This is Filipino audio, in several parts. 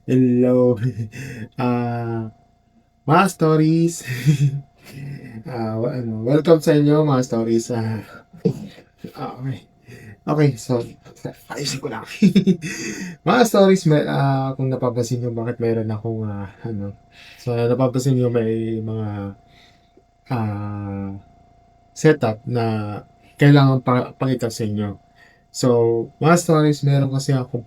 Hello. Ah, mga stories. Welcome sa inyo mga stories. Okay. Okay, so ayusin ko lang. Mga stories kung napapansin niyo bakit meron akong so napapansin niyo may mga ah, setup na kailangan pakita sa inyo. So, mga stories meron kasi akong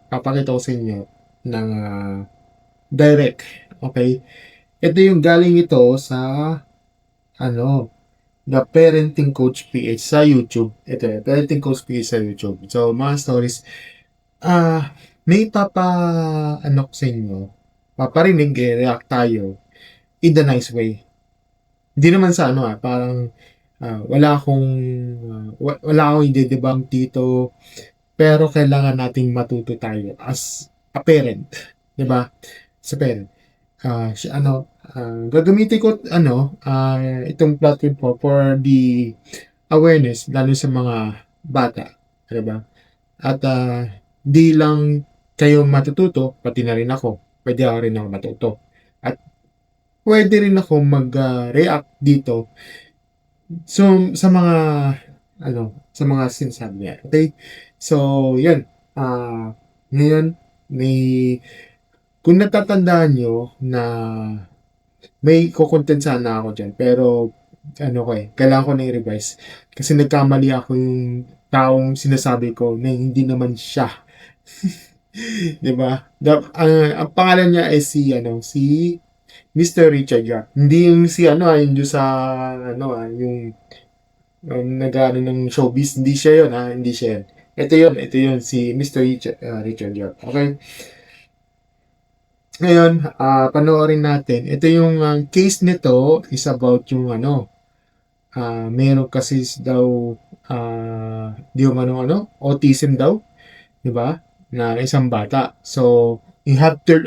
papakita ko sa inyo ng direct. Okay? Ito yung galing ito sa ano, The Parenting Coach PH sa YouTube. Ito, Parenting Coach PH sa YouTube. So, mga stories, may ano ko sa inyo, paparinig, react tayo in the nice way. Hindi naman sa parang wala akong i-debunk dito, pero kailangan nating matuto tayo as a parent, 'di ba? Sa parent. Gagamitin ko itong platform po for the awareness lalo sa mga bata, 'di ba? At di lang kayo matututo, pati na rin ako. Pwede ako rin ako matuto. At pwede rin ako mag-react dito sa mga sa mga sinasabi niya. Okay? So, yan. Ngayon, may kung natatandaan nyo na may kukontent sana ako dyan, pero kailangan ko na i-revise. Kasi nagkamali ako yung taong sinasabi ko na hindi naman siya. 'Di ba? Ang pangalan niya ay si Mr. Richard Yap. Hindi yung si yung doon sa yung nag-ano ng showbiz. Hindi siya yun, hindi siya yun. Ito yun, si Mr. Richard Yap. Okay? Ngayon, panoorin natin. Ito yung case nito is about yung meron kasi daw di umano autism daw, 'di ba? Na isang bata. So, you have to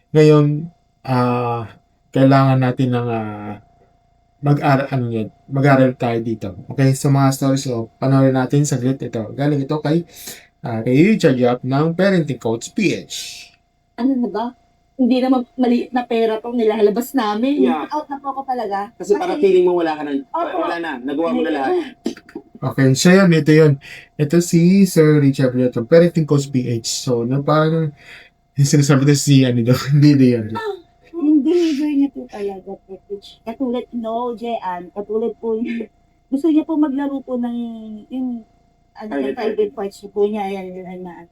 ngayon ah kailangan natin ng mag-aral tayo dito. Okay, so mga stories ko, panoorin natin saglit ito. Galing ito kay Richard Yap ng Parenting Coach PH. Ano na ba? Hindi naman maliit na pera tong nilalabas namin. Yeah. Out na po ako talaga. Kasi para feeling mo wala ka na, Opo. wala na, nagawa mo na lahat. Okay, siya yun, ito yun. Ito si Sir Richard Yap, Parenting Coach PH. So, parang yung sinasabi na si daw, hindi yan. Yung behavior niya po talaga, Petich. Katulad, no, Jean, katulad po yung, gusto niya po maglaro po ng, yung, private parts po niya, yan na.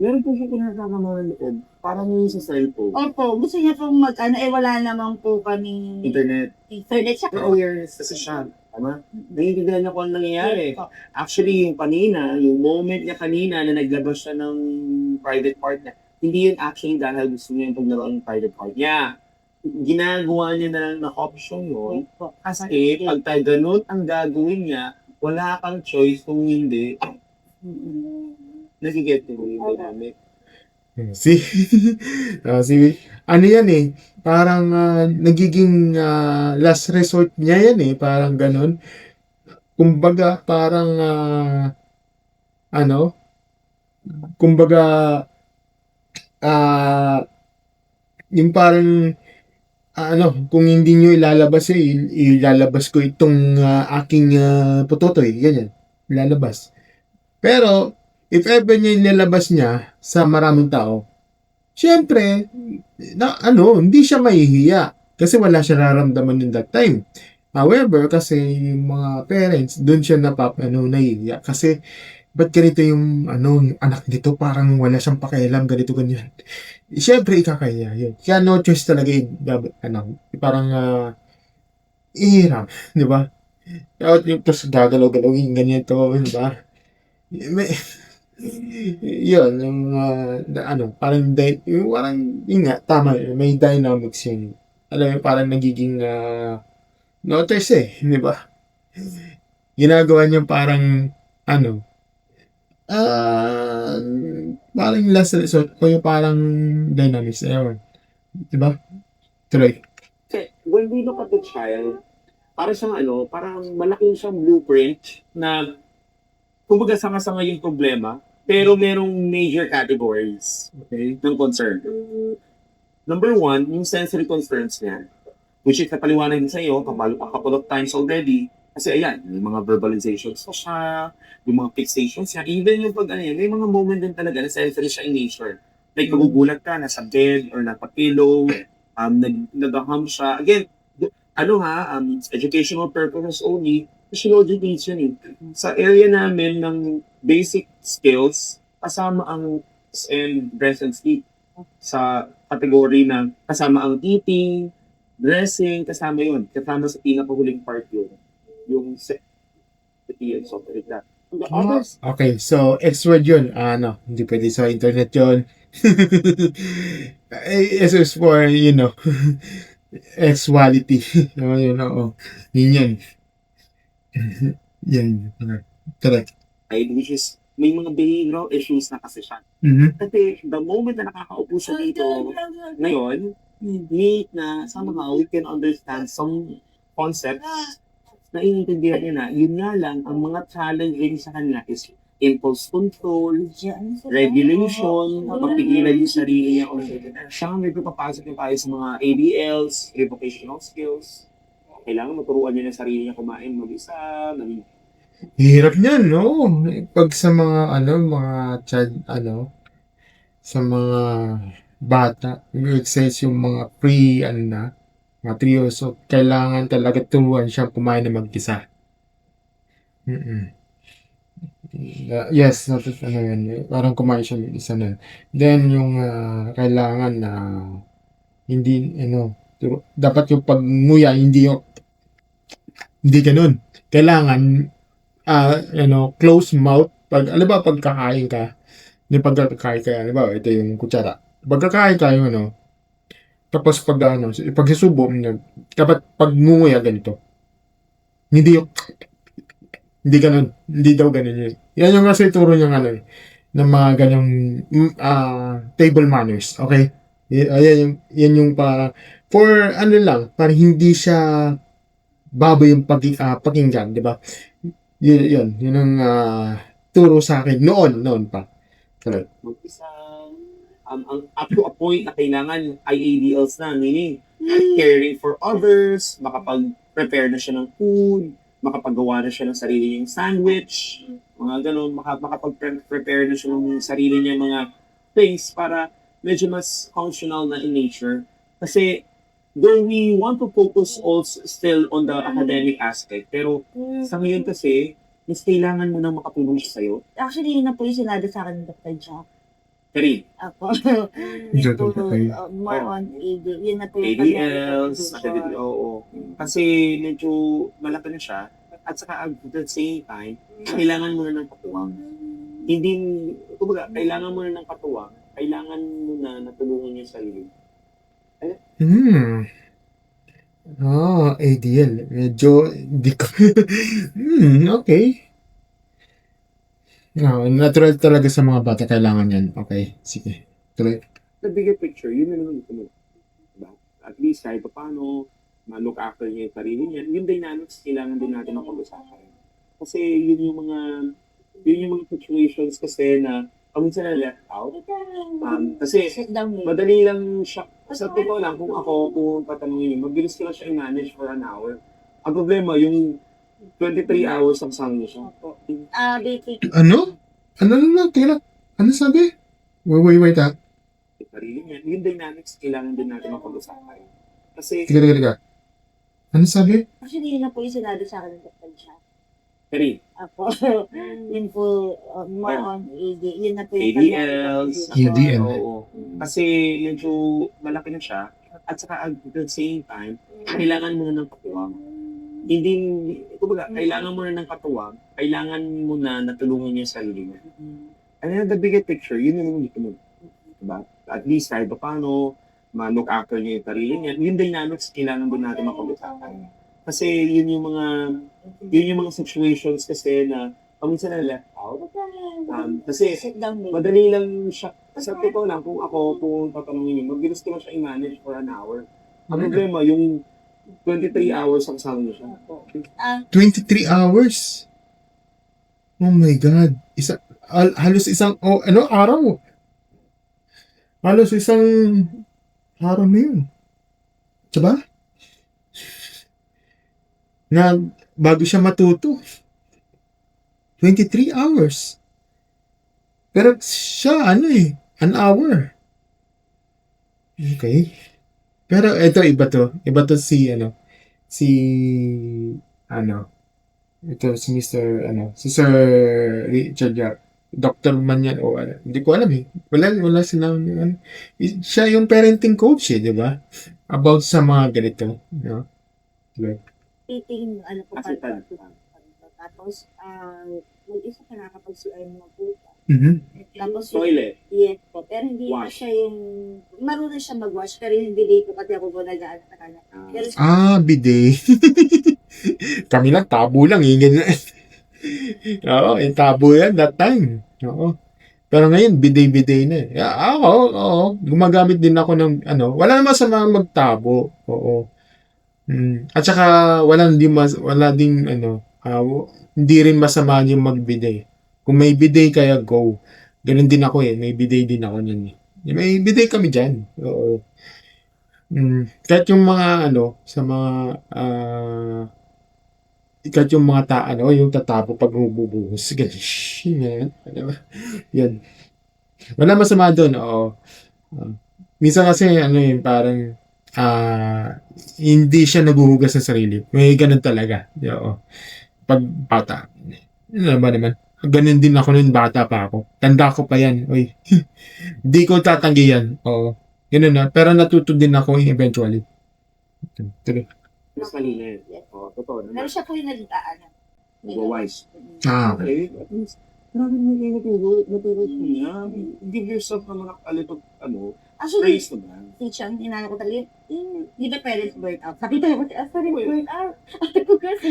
Meron po siya pinakakama ng loob. Parang yung sa cellphone. Opo, gusto niya po wala naman po kaming internet siya. May awareness kasi siya. Tama? Naiintindihan niya kung ano nangyayari. Actually, yung moment niya kanina na naglabas siya ng private part niya, hindi yun actually dahil gusto niya yung paglaro ng private part niya. Ginagawa niya na lang na option yun. Kasi pag ganun ang gagawin niya, wala kang choice kung hindi. Nagiget mo yung dynamic. Si, ano yan parang nagiging last resort niya yan parang ganun. Kumbaga, parang ano, kumbaga, ah, yung parang, kung hindi nyo ilalabas ilalabas ko itong aking putotoy, ganyan, ilalabas. Pero, if ever niya ilalabas niya sa maraming tao, syempre, hindi siya mahihiya kasi wala siya nararamdaman in that time. However, kasi yung mga parents, doon siya nahihiya kasi ba't ganito yung anak nito, parang wala siyang pakialam, ganito, ganyan. Siyempre, ikakaya yun. Kaya no choice talaga parang ihirap, di ba? Tapos gagalaw-galawin, ganyan to, di ba? May, yun, yung yun nga, tama, may dynamics yun. Alam mo, parang nagiging notice di ba? Ginagawa niya parang, ano, ah, parang last resort o yung parang dynamics, ewan. Di ba? Tuloy. Kasi when we look at the child, parang siyang parang malaking siyang blueprint na kumbaga sanga-sanga yung problema, pero merong major categories, okay, ng concern. Number one, yung sensory concerns niya, which is napaliwanag din sa iyo a couple of times already. Kasi ayan, may mga verbalizations pa siya, yung mga fixations niya, even yung pag ano yan, may mga moment din talaga na sensory siya in nature. Like magugulat ka, nasa bed or napapillow, nag-hum siya. Again, educational purposes only, physiologic needs yun eh. Sa area namin ng basic skills, kasama ang and rest and sleep. Sa category na kasama ang eating, dressing, kasama yun. Kasama sa pinakahuling part yun. Yung safety and something like that. The others, Okay, so X-word yun. Hindi pwede sa internet yun. S is for, sexuality. Oo. Yun. Yan. Correct. which is may mga behavioral issues na kasi siya. Mhm. Kasi the moment na nakakaupo siya dito, ngayon, meet na somehow we can understand some concepts na iintindihan niya na. Yun nga lang, ang mga challenging sa kanya is impulse control, regulation, papigilan yung sarili niya. Siya nga medyo papasok niya tayo sa mga ADLs, revocational skills. Kailangan maturuan niya na sarili niya kumain mag-isa, Hirap niyan, no? Pag sa mga, sa mga bata, yung exercise yung mga mga 3 years old, kailangan talaga turuan siya kumain na mag-isa. Yes, yun, parang kumain siya mag-isa na. Then, yung kailangan na hindi, dapat yung pag-nguya, hindi ganun. Kailangan, close mouth. Pagkakain ka, ito yung kutsara. Pagkakain ka, tapos pag susubo, dapat pag ngunguya ganito. Hindi ganun. Hindi daw ganun yun. Yan yung kasi turo niyang ng mga ganyang table manners. Okay? Yan yung for para hindi siya baboy yung pakinggan, di ba? Yun ang turo sa akin noon pa. Correct. mag-isa. Ang up to a point na kailangan IADLs na, meaning caring for others, makapag-prepare na siya ng food, makapagawa na siya ng sarili niyang sandwich, mga ganun, makapag-prepare na siya ng sarili niya mga things para medyo mas functional na in nature. Kasi though we want to focus also still on the academic aspect, pero sa ngayon kasi, mas kailangan mo nang makatulong siya sa'yo. Actually, yun na po yung sinabi sa akin ng Dr. Jack. Kari, Ako. Dr. Puro, Jack. more on AD. Yun na po yung ADLs, oo. Kasi medyo malaki na siya. At saka at the same time, kailangan mo na ng katuwang. Kailangan mo na ng katuwang. Kailangan mo na natulungan niya sarili. ADL. Medyo, di ko. Okay. Natural talaga sa mga bata, kailangan yan. Okay, sige. Tuloy. The bigger picture, yun na naman ito mo. Diba? At least kahit paano, ma-look after niya yung sarili niya. Yung dynamics, kailangan din natin mapag-usapan. Kasi yun yung mga situations kasi na minsan na left out. Kasi Sit down here. madali lang siya. Sa totoo lang, kung tatanungin niyo, mabilis ko lang siya i-manage for an hour. Ang problema, yung 23 hours ang sang niya siya. Basic. Ano? Tila. Ano sabi? Wait. Sarili niya. Yung dynamics, kailangan din natin mapag-usapan. Kasi, Tiga. Ano sabi? Actually, yun na po yung sinabi sa akin ng Dr. Jack. Kari, Ako. Yun po, more on AD. Yun na po yung ADLs, ADL. oo. Kasi medyo malaki na siya. At saka at the same time, kailangan mo na ng katuwang. Kailangan mo na ng katuwang, kailangan mo na natulungan niya sa sarili niya. And the bigger picture, yun yung ito mo. Diba? At least kahit paano, ma-look after niya yung sarili niya. Yung dynamics, kailangan din natin mapag-usapan. Kasi yun yung mga situations kasi na minsan na left out. Kasi Sit down here. madali lang siya. Sa totoo lang, kung tatanungin niyo, mabilis ko lang siya i-manage for an hour. Ang problema, yung 23 hours ang sama niya siya. 23 hours? Oh my God. Halos isang, araw. Halos isang araw na yun. Diba? Na bago siya matuto. 23 hours. Pero siya, an hour. Okay. Pero ito, iba to. Iba to si, ito si si Sir Richard Yap. Doctor man yan o ano. Hindi ko alam eh. Wala silang, siya yung parenting coach eh, di ba? About sa mga ganito. No? Eating, po Kasi pala. Tapos, mag-isa ka nakakapag-CR mo po. Mm-hmm. Tapos, Toilet. yes po. Pero hindi na Wash. siya yung, marunong siya mag-wash, pero hindi dito kasi ako po nag-ano sa kanya. Pero, Bidet. Kami lang, tabo lang eh. Ganyan. Oo, tabo yan that time. Oo. Pero ngayon, bidet-bidet na eh. Oo. Gumagamit din ako ng, wala naman sa mga magtabo. Oo. At saka, hindi rin masama yung magbidet. Kung may bidet kaya go. Ganun din ako eh. May bidet din ako niyan eh. May bidet kami dyan. Oo. Kahit yung mga sa mga kahit yung mga yung tatabo pag bumubuhos. Ganyan. Yan. Wala masama doon. Oo. Minsan kasi parang hindi siya naguhugas sa sarili. May ganun talaga. Oo. Pag bata. Ano ba naman? Ganun din ako nung bata pa ako. Tanda ko pa yan. Uy. Hindi ko tatanggi yan. Oo. Ganun na. Pero natuto din ako eventually. Tuloy. Mas malinis. Oo, totoo pero naman. siya po yung nag-ano. Go-wise. Okay. At least, grabe mo yung naturo niya. Give yourself naman a little, Actually, praise naman. teacher, inano ko talaga, di ba parents burn out? Nakita ko, parents burn out. Ate ko kasi,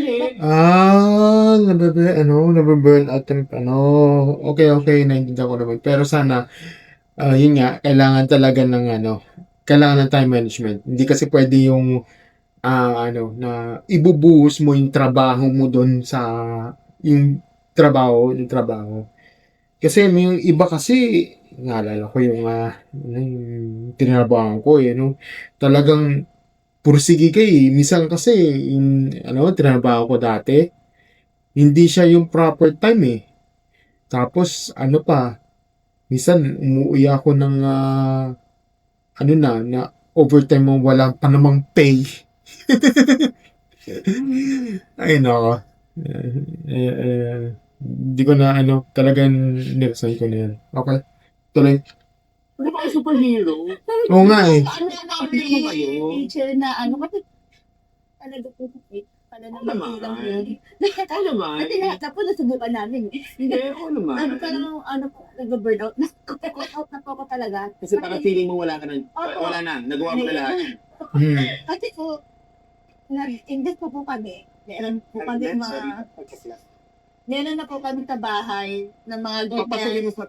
Nababurn out trip, okay, naiintindihan ko naman. Pero sana, yun nga, kailangan ng time management. Hindi kasi pwede yung, na ibubuhos mo yung trabaho mo doon sa, yung trabaho. Kasi may yung iba kasi, naalala ko yung tinrabaho ko talagang pursige minsan kasi, yung, tinrabaho ko dati, hindi siya yung proper time eh. Tapos, minsan umuwi ako ng, na overtime mo wala pa namang pay. Ay, nako. Hindi ko na, talagang niresign ko na yan. Okay, tuloy. Ano ba yung superhero? Oo nga eh. Ano kayo? teacher na kasi, talaga po, pala na naman. magulang yun. Ano naman? Kasi lahat na po nasubukan namin. Hindi, ako naman. Nag-burn out na. Out na po ako talaga. Kasi parang feeling mo wala na, nagawa mo na lahat. Kasi po, nag-invest po kami. Meron po kami meron na po kami sa bahay ng mga Papasukin ganyan. mo sa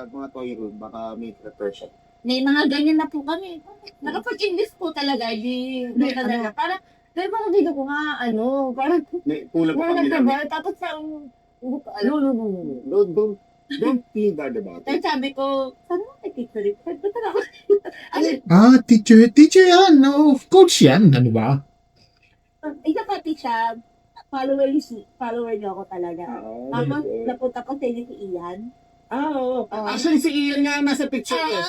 mga toy room, baka may prepare siya. May mga ganyan na po kami. Nakapag-invest po talaga. Talaga. Parang, pero parang dito ko nga, parang, May kulang pa kami namin. tapos Don't feel bad about Tapos it. sabi ko, saan mo kay teacher? Sabi ko, tara ako. Teacher yan. No, coach yan. Ano ba? Isa pati siya, follower niyo ako talaga. Tapos, napunta ko sa inyo si Ian. Oo. Actually, si Ian nga nasa picture eh.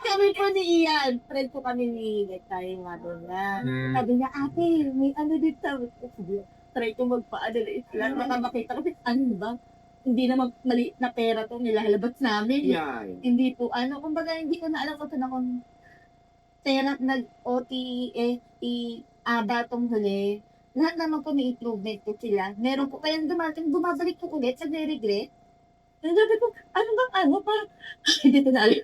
Kami po ni Ian. Friend po kami ni tayo nga doon na. Sabi niya, ate, may dito. Sabi, try ko magpaano na isla. Baka makita ko, ano ba? Hindi na mali na pera to nilalabas namin. Yan. Hindi po, kumbaga, hindi ko na alam kung saan akong nag-OT, batong huli. Lahat naman po may improvement po sila. Meron po, kaya bumabalik po ulit sa regret. And sabi ko, parang, hindi ko na alam.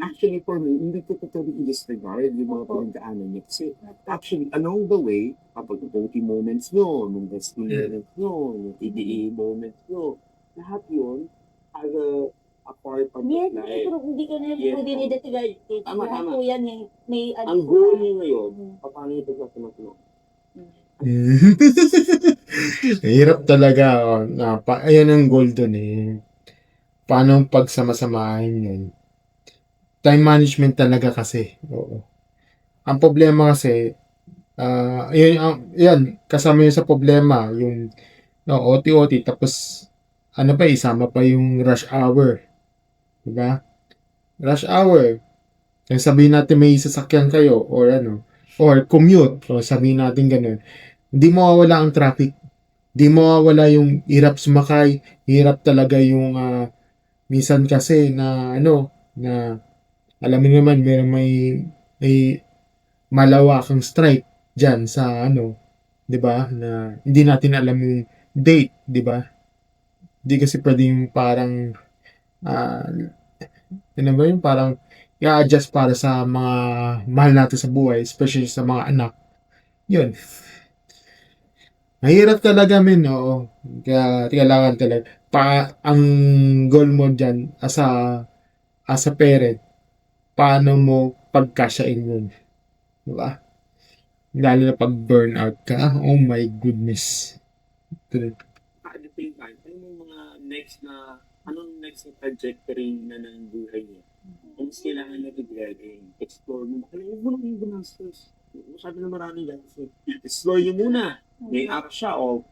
Actually, for me, hindi ko totally i-disregard yung mga pinagdaanan niya. Kasi, actually, along the way, kapag OT moments nyo, nung testing moments nyo, nung TDA moments nyo, lahat yun, as a part of Yes, life. pero hindi ko na Yes. dinidescribe. Tama. Po yan eh. May Ang goal niyo ngayon, paano ito sa sunod? Hirap talaga, ayan ang goal dun, eh. Paano pagsama-samahin yun? Time management talaga kasi, oo. Ang problema kasi, yun yan kasama yun sa problema, yung OT-OT tapos ano pa, isama pa yung rush hour, 'di ba? Rush hour, kung sabihin natin may sasakyan kayo or ano, or commute, o sabihin natin ganun, hindi mawawala ang traffic, hindi mawawala yung hirap sumakay, hirap talaga yung minsan kasi na ano, na alam mo naman may malawakang strike diyan sa ano, 'di ba? Na hindi natin alam yung date, 'di ba? Hindi kasi pwedeng parang ah ano ba yung parang i-adjust para sa mga mahal natin sa buhay, especially sa mga anak. Yun. Mahirap talaga men, oo. Kaya kailangan talaga ang goal mo diyan as a parent, paano mo pagkasyain yun, 'di ba? Lalo na pag burnout ka, oh my goodness. At the same time, ano yung mga anong next na trajectory na ng buhay niya? Kung kailangan na to explore mo. Kaya huwag mo nang yung ginastos. Masyado na maraming gastos. Explore nyo muna. May app siya o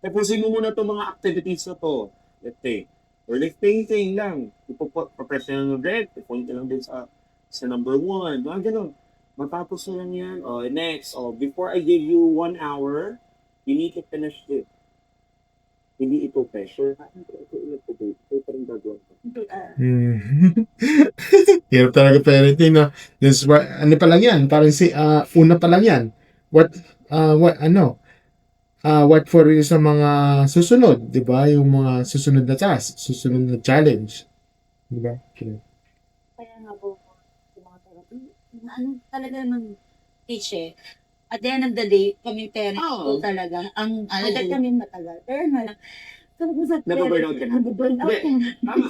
tapusin mo muna itong mga activities na to. Let's say, or like painting lang. Ipoprofessional red, ipoint lang din sa number 1. Mga ganun. Matapos na lang yan. O, next. O, before I give you 1 hour, you need to finish it. Hindi ito pressure. Ito parang gagawin ko. Hirap talaga parenting, no? Ano pa lang yan, parang una pa lang yan. What for is sa mga susunod, di ba? Yung mga susunod na task, susunod na challenge. Di ba? Kaya nga po, yung mga therapy, ano talaga ng teach eh. At the end of the day, kami parents po talaga, ang agad kami matagal. Pero nga, sa Nababurnout ka na? Nababurnout ka na. Tama.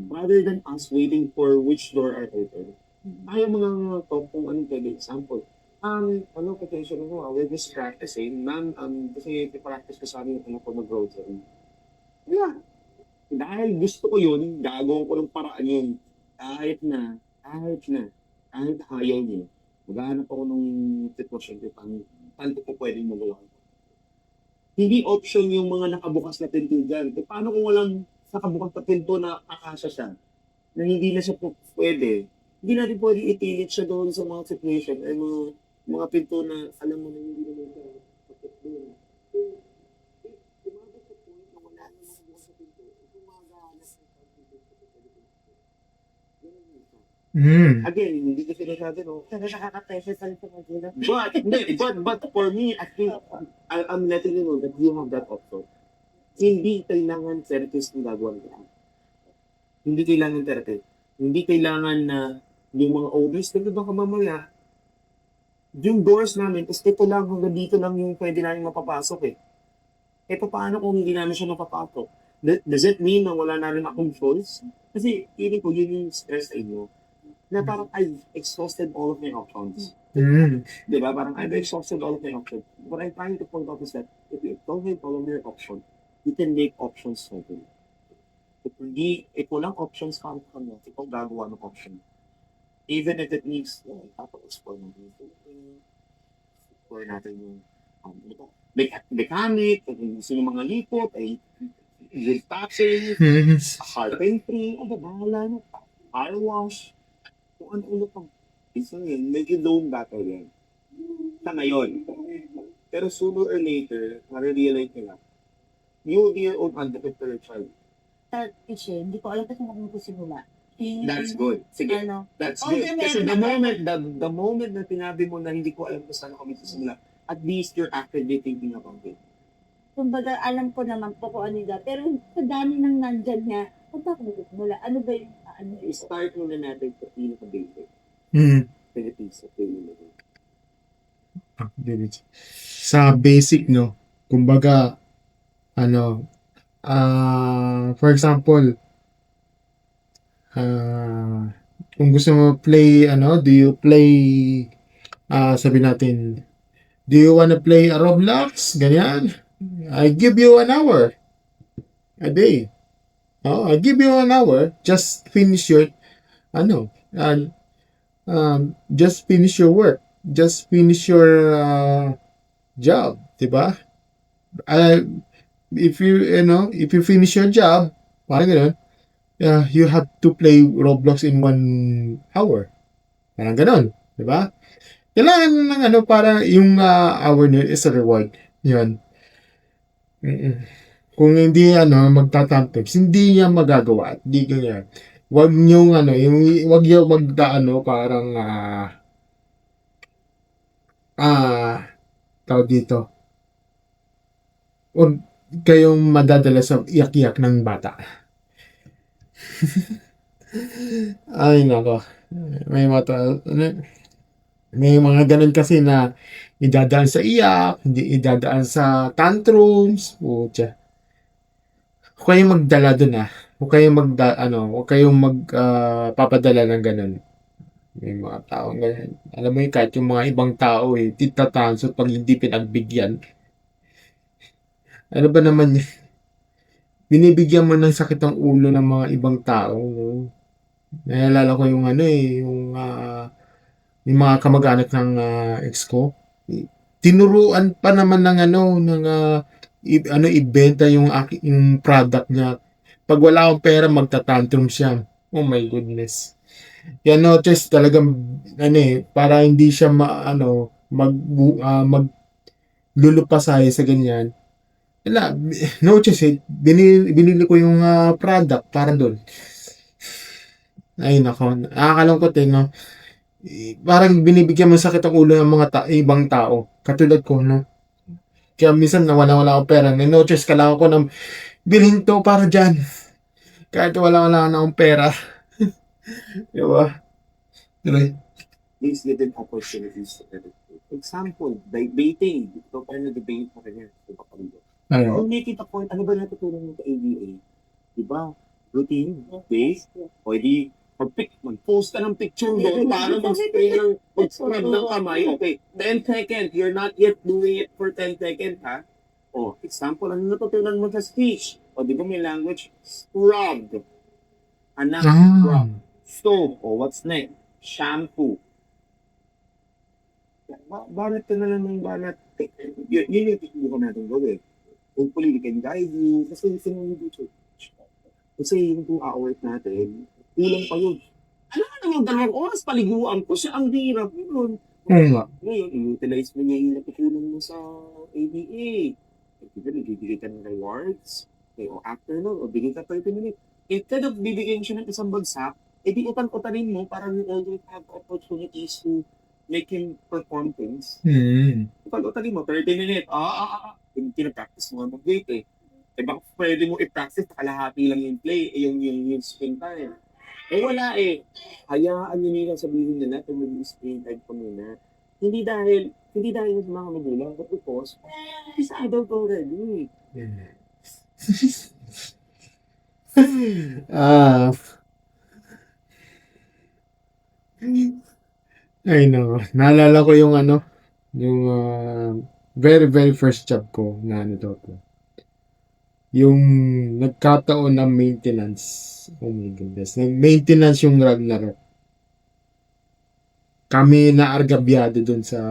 Rather than us waiting for which door are open, ayaw mga talk kung anong pwede example. Potential ko, we're just practicing. Kasi practice ko sa amin ano ko mag-grocery. Yeah. Dahil gusto ko yun, gagawin ko ng paraan yun. Kahit ayaw niyo. Maghahanap ako ng sitwasyon kung paano ko pwedeng magawa. Hindi option yung mga nakabukas na pinto dyan. Paano kung walang nakabukas na pinto na akasa siya? Na hindi na siya pwede. Hindi natin pwede ipilit siya doon sa mga situation ay mga pinto na alam mo na hindi naman siya kapit doon. Umabot sa point na wala na nakabukas sa pinto, gumagahanap ng pinto sa pinto. Ganun yun siya. Again, hindi ko sinasabi, no? Pero nakaka-pressure sa likod ng gila. But for me, I think, I'm letting you know that you have that option. Hindi kailangan therapist ng gagawin ka. Hindi kailangan therapist. Hindi kailangan na yung mga owners, dito ba ka mamaya? Yung doors namin, is ito lang, hanggang dito lang yung pwede namin mapapasok eh. Eh, paano kung hindi namin siya mapapasok? Does it mean na wala na rin akong choice? Kasi, feeling ko, yun yung stress sa inyo. Na parang I've exhausted all of my options. Diba? Parang I've exhausted all of my options. What I'm trying to point out is that if you don't have all of your options, you can make options open. If walang options para sa kanya, ikaw gagawa ng option. Even if it means, explore natin yung explore natin yung mechanic, kung gusto yung mga lipot, ay detaching, carpentry, bahala na, car wash, kung ano pang isa yun, medyo lone battle yan. Sa ngayon. Pero sooner or later, ma-realize nila, you'll be your own advocate for your child. Teacher, hindi ko alam kasi kung simula. That's good. Sige, that's good. Kasi the moment na tinabi mo na hindi ko alam kung saan kami simula, at least you're actively thinking about it. Kumbaga, alam ko naman po kung ano yun. Pero sa dami ng nandyan niya, kung bakit nagmula, ano ba yung I-start muna natin sa pinaka-basic. Philippines sa Sa basic, no? Kumbaga, for example, kung gusto mo play, do you play, sabi natin, Do you wanna play a Roblox? Ganyan. I give you an hour a day. Oh, I give you an hour. Just finish your, ano, just finish your work. Just finish your job, diba? Uh, if you finish your job, parang ganun, you have to play Roblox in 1 hour. Parang ganun, diba? Kailangan ng ano para yung hour nyo is a reward. Yun. Mm-mm. Kung hindi magtatantics, hindi niya magagawa. Hindi ganyan. Wag niyo wag niyo magdaano parang tawag dito. Wag kayong madadala sa iyak-iyak ng bata. Ay nako. May may mga ganun kasi na idadaan sa iyak, hindi idadaan sa tantrums. Putya. Huwag kayong magdala dun huwag kayong papadala ng ganun. May mga taong ganyan. Alam mo yun, kahit yung mga ibang tao titatanso pag hindi pinagbigyan. Ano ba naman yun? Binibigyan mo ng sakit ang ulo ng mga ibang tao. No? Naalala ko yung yung mga kamag-anak ng ex ko. Tinuruan pa naman ng ibenta yung product niya. Pag wala akong pera, magta-tantrum siya. Oh my goodness. Yan notice talagang para hindi siya maglulupasay sa ganyan. Wala, notice binili ko yung product para doon. Ay nako, nakakalungkot no. Parang binibigyan mo sakit ang ulo ng mga ibang tao. Katulad ko, no. Kaya minsan wala akong pera. Notice ka lang ako ng bilhin to para dyan. Kahit wala na akong pera. Diba? Tuloy. Please give them opportunities to edit. Example, debating. Ito pa na debate mo kanya. Ano? Kung make it a point, ano ba natutunan mo sa ABA? Diba? Routine, based, pwede mag-post ka ng picture mo para mag-spread ng kamay. Okay, 10 seconds. You're not yet doing it for 10 seconds, ha? O, example, ano natutunan mo sa speech? O, di ba may language? Scrub. Anak, scrub. Stove. O, what's next? Shampoo. Banat ka na lang ng banat. Yun yung tutubukan natin gawin. Hopefully, we can guide you. Kasi sinunod dito. Kasi yung 2 hours natin, kulang pa yun. Alam mo naman, 2 oras paliguan ko siya. Ang hirap yun. Ngayon, i-utilize mo niya yung natutunan mo sa ABA. Bibigay ka ng rewards. Okay, o after nun, o bigay ka 30 minutes. Instead of bibigyan siya ng isang bagsak, edi utan-utanin mo para you always have opportunities to make him perform things. Utan-utanin mo, 30 minutes. Pinapractice mo nga mag-wait eh. Diba, pwede mo i-practice, kalahati lang yung play, yung screen time. Wala eh. Hayaan nyo nila sabihin nila ito mag-screen time ko muna. Hindi dahil sa mga magulang, but because he's adult already. Ay no, naalala ko yung yung very very first job ko na yung nagkataon ng maintenance. Oh my goodness. Nag-maintenance yung Ragnarok. Kami na argabyado dun sa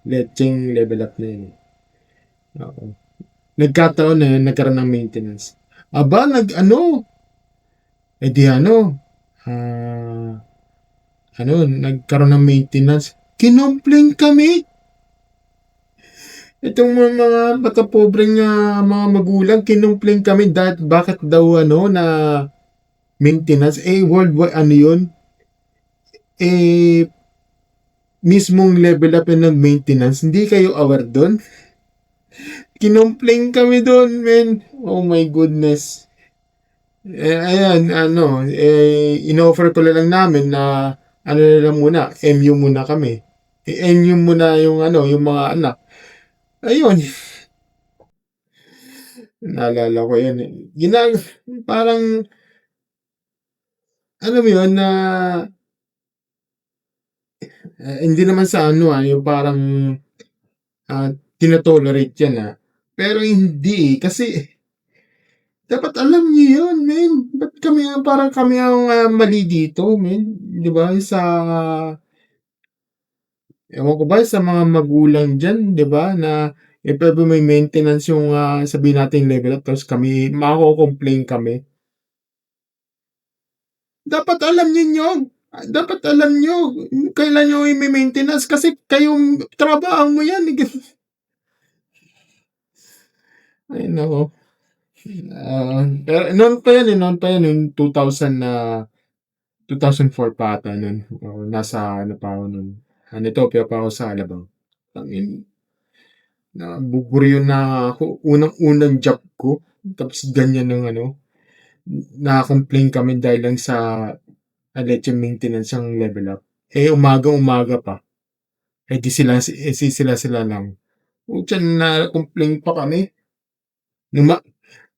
Lecheng level up na yun. Oo. Nagkataon na yun, nagkaroon ng maintenance. Aba, nagkaroon ng maintenance. Kinomplain kami. Itong mga pobreng mga magulang, kinomplain kami bakit daw na maintenance, worldwide yun? Mismong level up ng maintenance, hindi kayo aware doon? Kinomplain kami doon, men. Oh my goodness. Ayan, in-offer ko lang namin na muna, MU muna kami. MU muna yung yung mga anak. Ayun. Naalala ko yun. Parang, alam mo yun, na hindi naman sa yung parang tinotolerate yan, Pero hindi, kasi dapat alam niyo yun, men. Ba't kami parang kami ang mali dito, men? 'Di ba? Ewan ko ba sa mga magulang diyan, 'di ba, na if ever may maintenance yung sabihin natin level up tapos kami mako-complain kami. Dapat alam ninyo. Dapat alam nyo kailan nyo i-maintenance kasi kayong trabaho mo yan. Ay, nako. Pero noon pa yan, yung 2000 na 2004 pa ata nun. Nasa ano pa ako nun. Ethiopia pa ako sa Alabang. Tangin, nabuburyo na ako. Unang-unang job ko. Tapos ganyan ng na-complain kami dahil lang sa alleged maintenance ang level up. Umaga-umaga pa. Di sila lang. Diyan na-complain pa kami. Numa,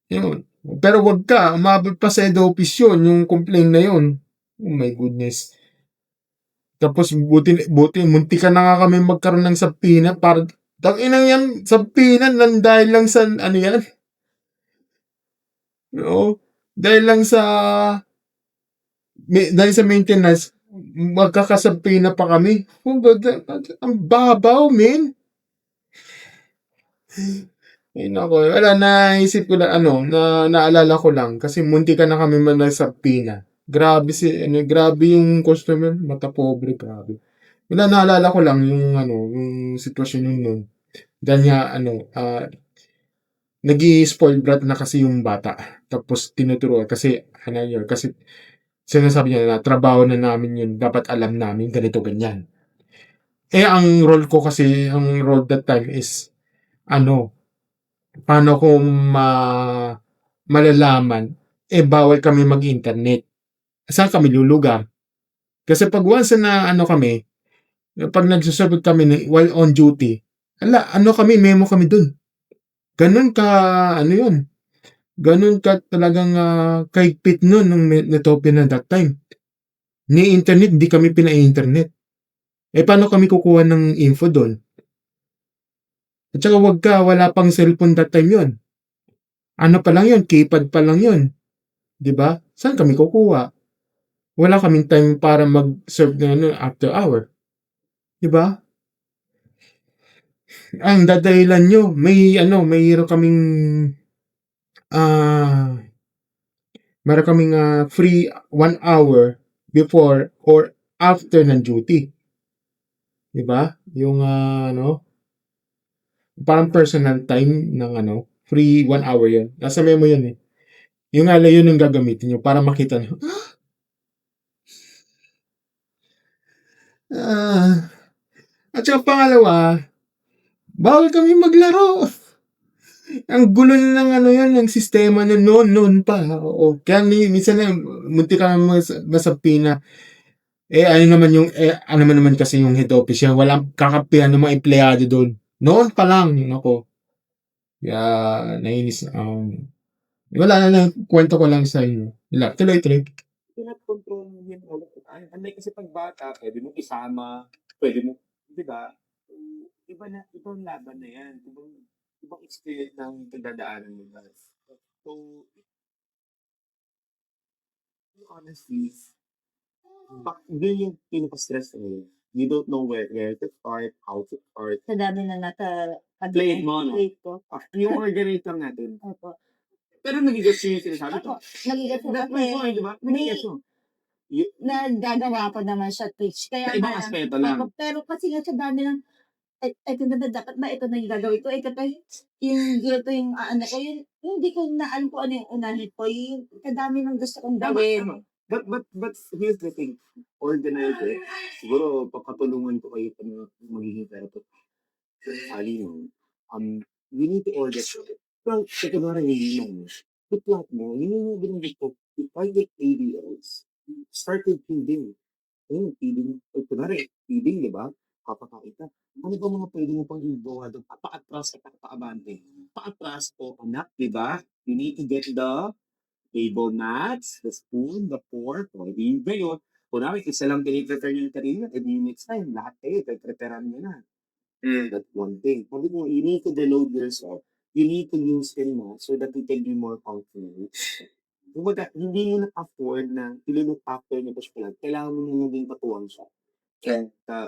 yun. Pero wag ka, umabot pa sa head office yun, yung complaint na yun. Oh my goodness. Tapos buti, munti ka na nga kami magkaroon ng sabpina para, tanginang yan, sabpina nang dahil lang sa, ano yan? Oo. Dahil lang sa, dahil sa maintenance, magkakasabpina pa kami. Ang babaw, men. Ay nako, wala, naisip ko lang naalala ko lang kasi munti ka na kami manasabpina. Grabe yung customer, mata pobre, grabe. Wala, naalala ko lang yung sitwasyon yun nun. Dahil nga, nag-i-spoiled brat na kasi yung bata. Tapos tinuturuan kasi, kasi sinasabi niya na trabaho na namin yun, dapat alam namin ganito, ganyan. Ang role that time is, paano ko malalaman, bawal kami mag-internet. Saan kami lulugar? Kasi pag once na kami, pag nagsusurvey kami while on duty, memo kami dun. Ganun ka, yun. Ganun ka talagang kahigpit nun ng Netopia na that time. Ni internet, di kami pina-internet. Paano kami kukuha ng info dun? At saka wala pang cellphone that time yun. Ano pa lang yun, keypad pa lang yun. 'Di ba? Saan kami kukuha? Wala kaming time para mag-serve ng after hour. 'Di ba? Ang dadahilan nyo, mayroon kaming ah meron kaming free 1 hour before or after ng duty. 'Di ba? Yung parang personal time ng free 1 hour yun. Nasa memo yun eh. Yung yun yung gagamitin nyo para makita nyo. At saka pangalawa, bawal kami maglaro. Ang gulo ng yun, ng sistema na noon pa. Oo. Kaya minsan na, munti ka masapina. Ano naman kasi yung head office yan. Walang kakapihan ng mga empleyado doon. Noon pa lang, ako. Kaya, nainis. Wala na, kwento ko lang sa inyo. Tuloy. Pinag-control mo yun all of the time. Unlike kasi pag bata, pwede mo isama, pwede mo, di ba? Ibang laban na yan. Ibang experience ng pagdadaanan mo na. So, honestly, yun yung pinaka-stress ko. You don't know where to start, how to start. Sa dami na nasa Plate mo, no? plate ko. Yung organizer natin. Opo. Pero nagigets yung sinasabi ko. Opo. Nagigas ko That's kasi my point, di ba? Nagigets mo. nagagawa ko naman siya Twitch. Kaya Sa ibang nga, aspeto lang. pero kasi nga sa dami ng ito na dapat ba ito na yung gagawin ko? Kasi yung ganito yung ano ko, yun, hindi ko na alam kung ano yung unahin ko. Yung kadami ng gusto kong gawin. But here's the thing. Organizer, siguro papatulungan ko kayo kung magiging therapist. Ali mo, you need to order. Well, sa kunwari hindi mo, i-plot mo, yun yung binigay ko, if I get 80 years, start with feeding. Feeding, kunwari, feeding, di ba? Kapakain ka. Ano ba mga pwede mo pang ibawa doon? Paatras at paabante. Paatras o anak, di ba? You need to get the table mats, the spoon, the fork, o hindi ba yun? Kunwari, isa lang piniprepare yung kanina, next time, lahat kayo, prepare nyo na. That's one thing. Sabi ko, you need to deload yourself. You need to loosen mo so that you can be more confident. Kumbaga, hindi mo na-afford na ilulok factor niya pa siya lang. Kailangan mo nang maging katuwang siya.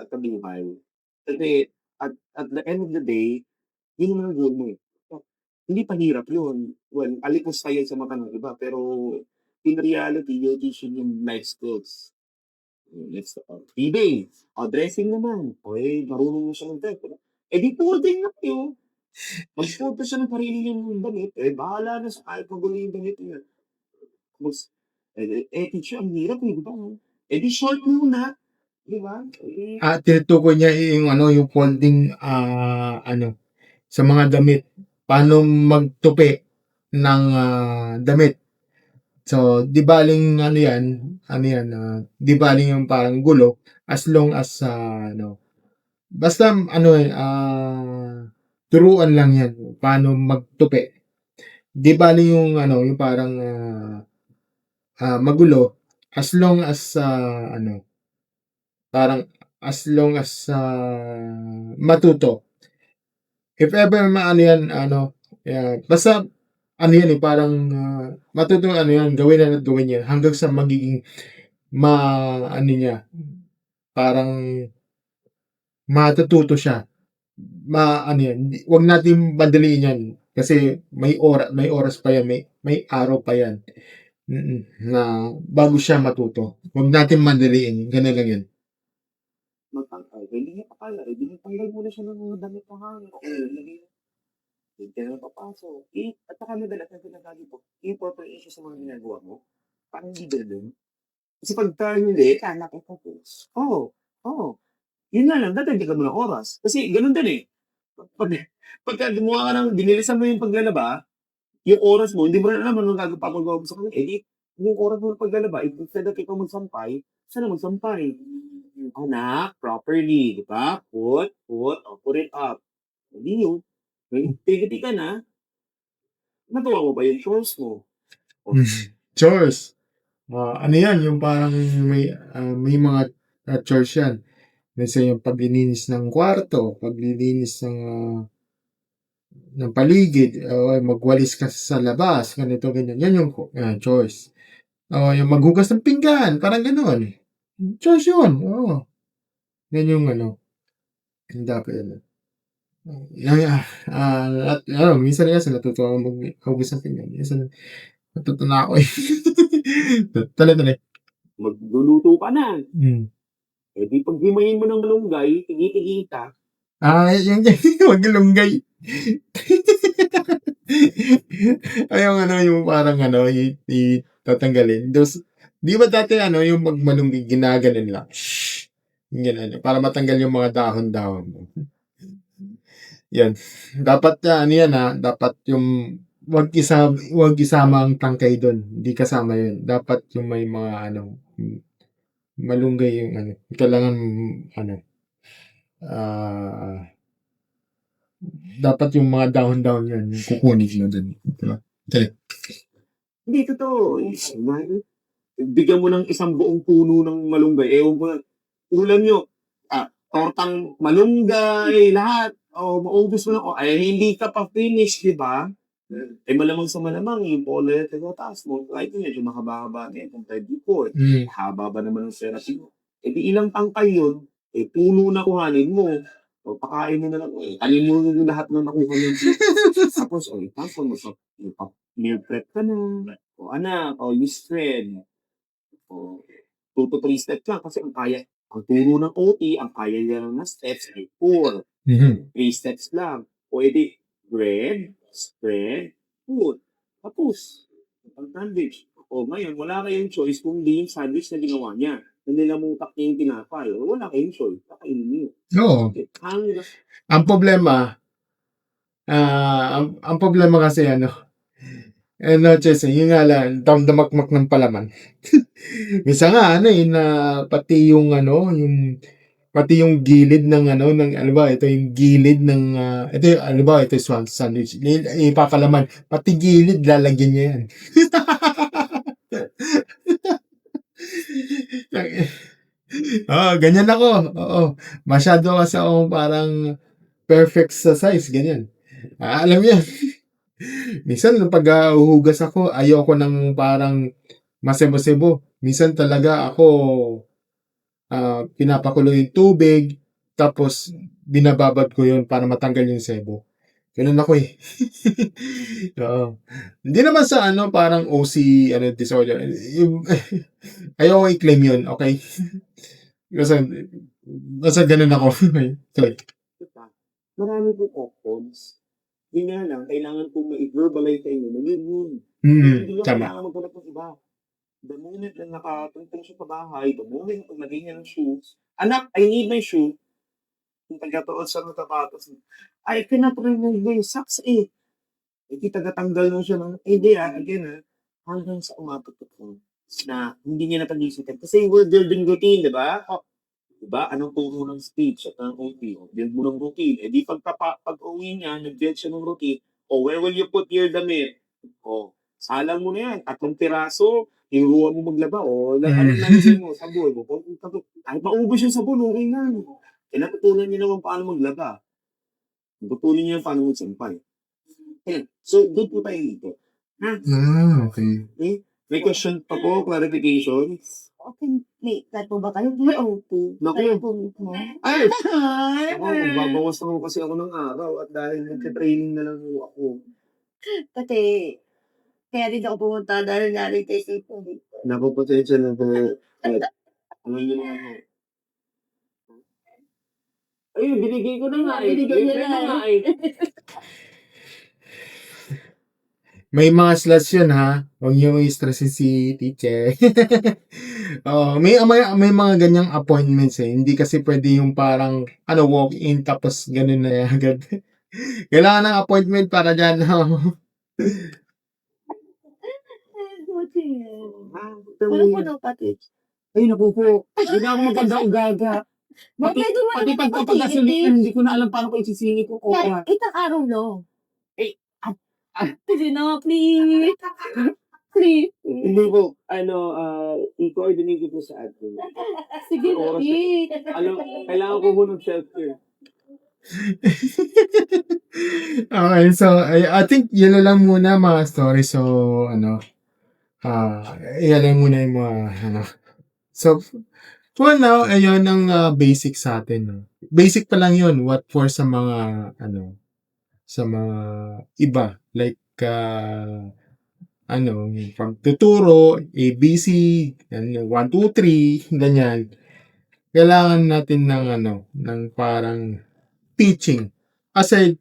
Kabuhay. Kasi at the end of the day, yun naman ang goal mo eh. So, hindi pa hirap yun. Well, alikos tayo sa mata ng iba. Pero in reality, you're teaching yung life skills. Next, eBay. Dressing naman. Okay, marunong mo siya ng dress. Eh di folding na kayo. Mag-fold siya ng sarili niyang damit. Bahala na sa kahit magulo yung damit niya. Mas, teacher, ang hirap eh, di ba? Di short muna. Di ba? Tinutukoy niya yung ano, yung folding, ano, sa mga damit. Paano magtupi ng damit. So, di baling ano yan, di baling yung parang gulo, as long as, ano, basta, ano turuan lang yan, paano magtupi. Di baling yung, ano, yung parang, magulo, as long as, ano, parang, as long as, matuto. If ever maano yan, ano, basta, ano yan parang, matuto, ano yan, gawin na gawin yan, hanggang sa magiging, ano niya, parang, matututo siya. Ano yan, wag natin madaliin yan. Kasi may oras pa yan, may araw pa yan. Na bago siya matuto. Wag natin madaliin, ganun lang yan. Magtangkay. Hindi niya akala. Hindi niya tanggal muna siya ng mga damit na hangin. Hindi ka na papasok. At saka madalas na sinasabi ko, important issue sa mga ginagawa mo. Parang hindi ganun. Kasi pagka hindi, kala ko tapos. Yun nga lang, dati hindi ka mo ng oras. Kasi ganun din eh. Pagka gumawa ka ng, binilisan mo yung paglalaba, yung oras mo, hindi mo na alam anong gagawin mo sa kanila. Yung oras mo ng paglalaba, instead of ikaw magsampay, sana magsampay. Anak, properly, di ba? Put it up. Hindi yun. Pigiti ka na, nagawa mo ba yung chores mo? Chores. Ano yan, yung parang may mga chores yan. Kasi yung paglilinis ng kwarto, paglilinis ng paligid, magwalis ka sa labas, ganito, ganyan. Yan yung chores. Yung maghugas ng pinggan, parang gano'n. Chores yun, oo. Yan yung ano, yung dapat yun. At minsan kasi natutuwa akong maghugas ng pinggan. Minsan, natuto na ako eh. Tala. Magluluto ka na. Di pag himayin mo ng malunggay, tigi-tigita. Yung maglunggay. Yung ano, yung parang ano, tatanggalin. Di ba dati ano, yung magmalunggay, ginaganon lang. Ganun, para matanggal yung mga dahon-dahon. Yan. Dapat ano yan dapat yung wag isama ang tangkay doon. Hindi kasama yun. Dapat yung may mga ano, malunggay yung ano. Kailangan ano, dapat yung mga dahon-dahon yan, yung kukunin nyo doon. Diba? Hindi, totoo. Bigyan mo ng isang buong puno ng malunggay. Ewan ko na. Ulam nyo, tortang malunggay, lahat. Maubos mo na. Hindi ka pa finish, di ba? Malamang sa malamang, yung polyet ko, taas mo, kahit yun, medyo mahaba-haba na yun, compared before. Haba ba naman ng therapy mo? Di ilang tangkay yun, puno na kuhanin mo. Pakain mo na lang. Alin mo yung lahat ng nakuha mo. Tapos, tapos mo, meal prep ka na. Anak, use thread. 2 to 3 steps lang kasi ang turo ng OT, ang kaya niya lang na steps ay 4. 3 steps lang. Pwede bread, spread, food. Tapos, ang sandwich. Ngayon, wala kayong choice kung di yung sandwich na ginawa niya. Nilamutak niya yung tinapay. Wala kayong choice. Kakainin niyo. Oo. Ang problema, ang problema kasi yun nga lang, damakmak ng palaman. Minsan nga, pati yung gilid ng ito yung gilid ng, ito yung sandwich, ipapalaman, pati gilid, lalagyan niya yan. Ganyan ako, oo. Masyado kasi ako parang, perfect sa size, ganyan. Alam mo yan. Minsan pag huhugas ako, ayoko ng parang masebo-sebo. Minsan talaga ako pinapakulo yung tubig, tapos binababad ko yun para matanggal yung sebo. Ganun ako eh. Oo. Hindi naman sa ano, parang OC disorder. Yung, ayoko i-claim yun, okay? Kasi, basta ganun ako. Okay. Diba? Marami pong options. Yun nga lang, kailangan po ma-verbalize sa inyo na yun. Hindi nyo Tama. kailangan maghanap ng iba. The moment na nakatungtong siya sa bahay, the moment na paglagay niya ng shoes, anak, I need my shoe. Yung pagkatuon sa mga sapatos, I cannot remove my socks eh. Hindi tagatanggal mo siya ng idea, again hanggang sa umabot ko na hindi niya napag-isipan. Kasi we're building routine, di ba? O, di ba? Anong turo ng speech at ng OT? O, build mo ng routine. Eh di pag-uwi niya, nag-build siya ng routine, o where will you put your damit? O, salang mo na yan, 3 piraso, hiruan mo maglaba, o anong lalagay mo, sabon mo. Kahit maubos yung sabon, okay na. Kinatutunan niya naman paano maglaba. Tutunin niya paano magsampay. Ayan. So, doon po tayo dito. Ha? Okay. May question pa po, clarification. Okay, may po ba kayo? May OP. Naku. Kayo po mismo. Ay! Ako, magbabawas naman kasi ako ng araw at dahil nagka-training na lang ako. Kasi, kaya din ako pumunta dahil na-retest po dito. Napapatensya na po. Ano yun na ako? Ayun, binigay ko na nga eh. Binigay niya Binigay na nga eh. May mga slots yun ha. Huwag niyo i-stressin si teacher. May mga ganyang appointments eh. Hindi kasi pwede yung parang walk-in tapos ganun na agad. Kailangan ng appointment para dyan. Wala po daw pati. Ay, naku po. Hindi na ako maganda-ugaga. Pati pagpapagasulian, hindi ko na alam paano ko isisingit ko. Itang araw no. Eh, Sige na, please. Please. Hindi po. I-coordinate ko po sa admin. Sige na, please. Kailangan ko po ng self-care. Okay, so I think yun na lang muna mga story. So, yan lang muna yung mga, So, for now, ayun ang basic sa atin. No? Basic pa lang yun. What for sa mga, sa mga iba. Like, pagtuturo, ABC, 1, 2, 3, ganyan. Kailangan natin ng parang teaching. Aside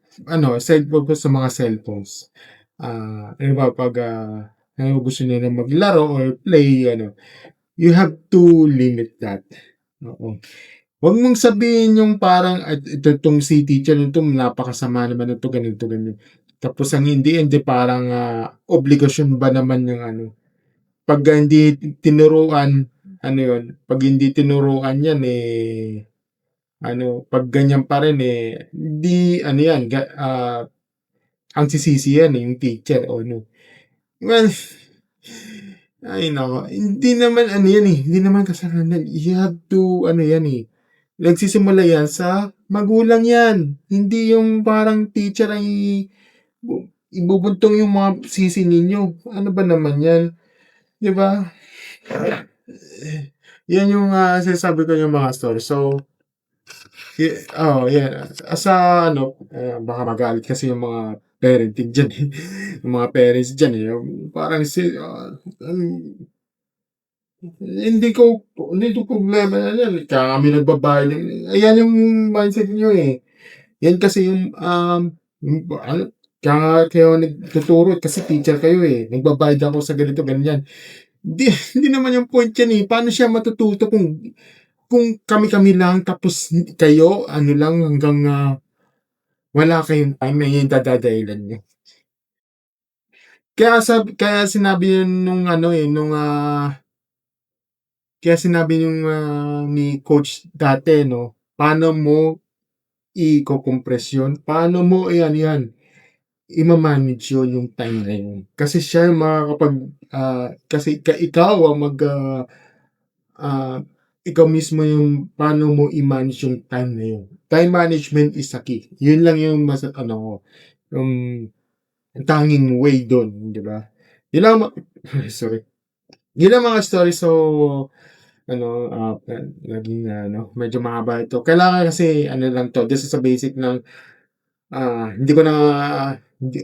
po sa mga cellphones. Pag gusto nila maglaro or play, you have to limit that. Oo. Huwag mong sabihin yung parang, itong si teacher nito, napakasama naman ito, ganito, ganyan. Tapos ang hindi parang obligasyon ba naman yung pag hindi tinuruan, pag hindi tinuruan yan, pag ganyan pa rin, di, yan, ang sisisi yan, yung teacher, Well, ay nako, hindi naman yan hindi naman kasalanan. You have to, yan nagsisimula yan sa magulang yan. Hindi yung parang teacher ay ibubuntong yung mga sisi ninyo. Ano ba naman yan? Di ba? Yan yung sinasabi ko yung mga story. So, yan. Asa, baka magalit kasi yung mga parenting dyan yung mga parents dyan parang hindi ko problema na yan. Kaya kami nagbabayad. Ayan yung mindset nyo Yan kasi yung, kaya nagtuturo kasi teacher kayo Nagbabayad ako sa ganito, ganyan. Hindi naman yung point yan Paano siya matututo kung kami-kami lang tapos kayo, lang hanggang wala kayong time na yung dadadahilan nyo. Kaya sinabi yun kaya sinabi ni coach dati, paano mo i-compress yun? Paano mo i-manage yun yung time na yun? Kasi siya yung kasi ikaw ang ikaw mismo yung paano mo i-manage yung time na yun. Time management is the key. Yun lang yung yung tanging way doon, di ba? Yun lang, sorry. Yun lang mga story. So, naging, medyo mahaba ito. Kailangan kasi, lang to, this is a basic ng, hindi ko na,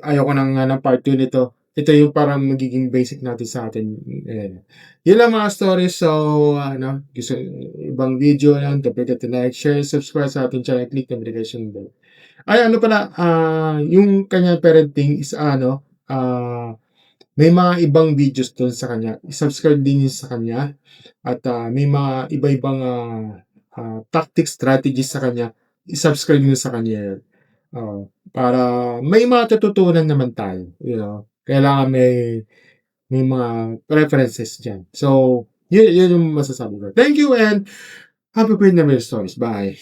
ayoko ng part 2 nito. Ito yung parang magiging basic natin sa atin. Ayan. Yun lang mga stories. So, gusto ibang video lang, don't forget to like, share, subscribe sa ating channel, click notification bell. Ay, pala, yung kanya parenting is, may mga ibang videos doon sa kanya. I-subscribe din yun sa kanya. At may mga iba-ibang tactics, strategies sa kanya. I-subscribe nyo sa kanya yun. Para may mga tututunan naman tayo. Kailangan may mga preferences dyan. So, yun yung masasabi ko. Thank you and happy Queen Stories. Bye.